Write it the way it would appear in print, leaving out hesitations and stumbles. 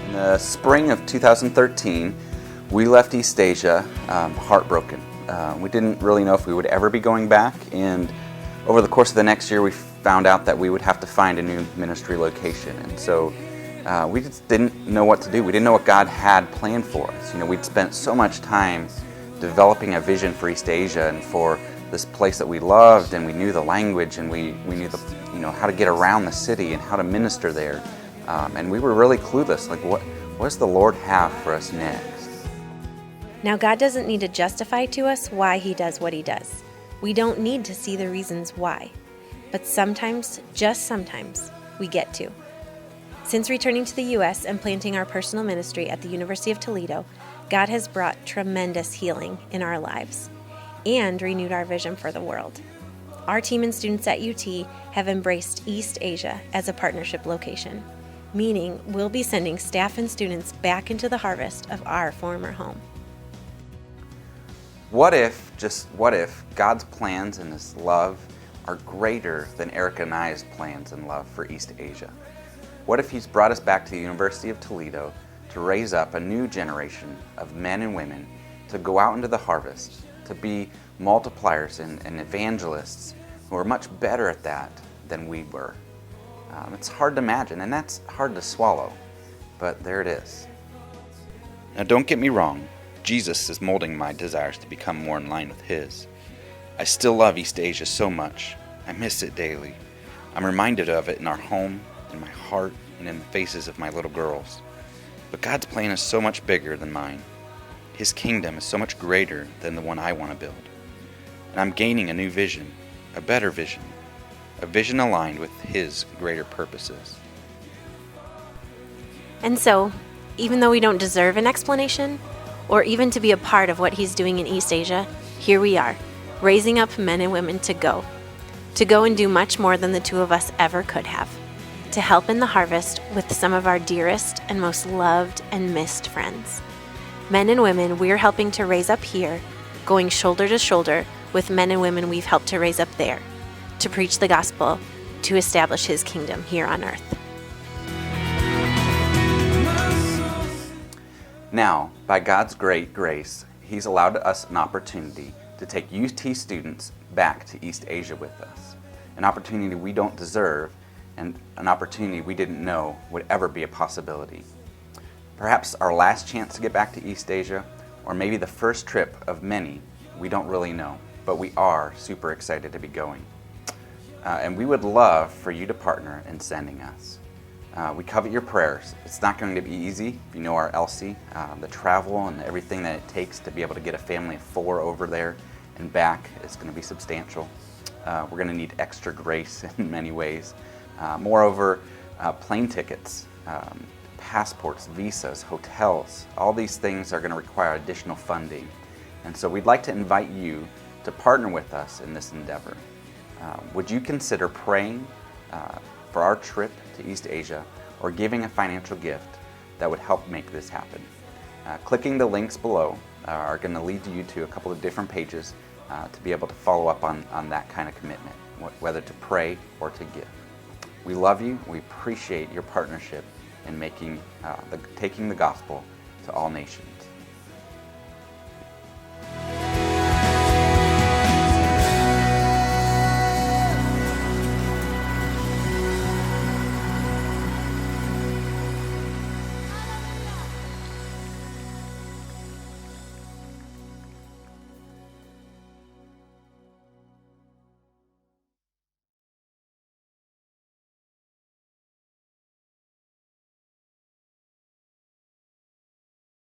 In the spring of 2013, we left East Asia heartbroken. We didn't really know if we would ever be going back, and over the course of the next year we found out that we would have to find a new ministry location. And so we just didn't know what to do. We didn't know what God had planned for us. We'd spent so much time developing a vision for East Asia and for this place that we loved, and we knew the language, and we knew how to get around the city and how to minister there. And we were really clueless, like what does the Lord have for us next? Now, God doesn't need to justify to us why He does what He does. We don't need to see the reasons why. But sometimes, just sometimes, we get to. Since returning to the U.S. and planting our personal ministry at the University of Toledo, God has brought tremendous healing in our lives and renewed our vision for the world. Our team and students at UT have embraced East Asia as a partnership location, meaning we'll be sending staff and students back into the harvest of our former home. What if, just what if, God's plans and His love are greater than Erica and I's plans and love for East Asia? What if He's brought us back to the University of Toledo to raise up a new generation of men and women to go out into the harvest, to be multipliers and evangelists who are much better at that than we were? It's hard to imagine, and that's hard to swallow, but there it is. Now, don't get me wrong. Jesus is molding my desires to become more in line with His. I still love East Asia so much. I miss it daily. I'm reminded of it in our home, in my heart, and in the faces of my little girls. But God's plan is so much bigger than mine. His kingdom is so much greater than the one I want to build. And I'm gaining a new vision, a better vision, a vision aligned with His greater purposes. And so, even though we don't deserve an explanation, or even to be a part of what He's doing in East Asia, here we are, raising up men and women to go and do much more than the two of us ever could have, to help in the harvest with some of our dearest and most loved and missed friends. Men and women we're helping to raise up here, going shoulder to shoulder with men and women we've helped to raise up there, to preach the gospel, to establish His kingdom here on earth. Now, by God's great grace, He's allowed us an opportunity to take UT students back to East Asia with us. An opportunity we don't deserve, and an opportunity we didn't know would ever be a possibility. Perhaps our last chance to get back to East Asia, or maybe the first trip of many, we don't really know, but we are super excited to be going. And we would love for you to partner in sending us. We covet your prayers. It's not going to be easy. If you know our Elsie, the travel and everything that it takes to be able to get a family of 4 over there and back is going to be substantial. We're going to need extra grace in many ways. Moreover, plane tickets, passports, visas, hotels, all these things are going to require additional funding. And so we'd like to invite you to partner with us in this endeavor. Would you consider praying for our trip to East Asia, or giving a financial gift that would help make this happen? Clicking the links below are going to lead you to a couple of different pages to be able to follow up on that kind of commitment, whether to pray or to give. We love you. We appreciate your partnership in taking the gospel to all nations.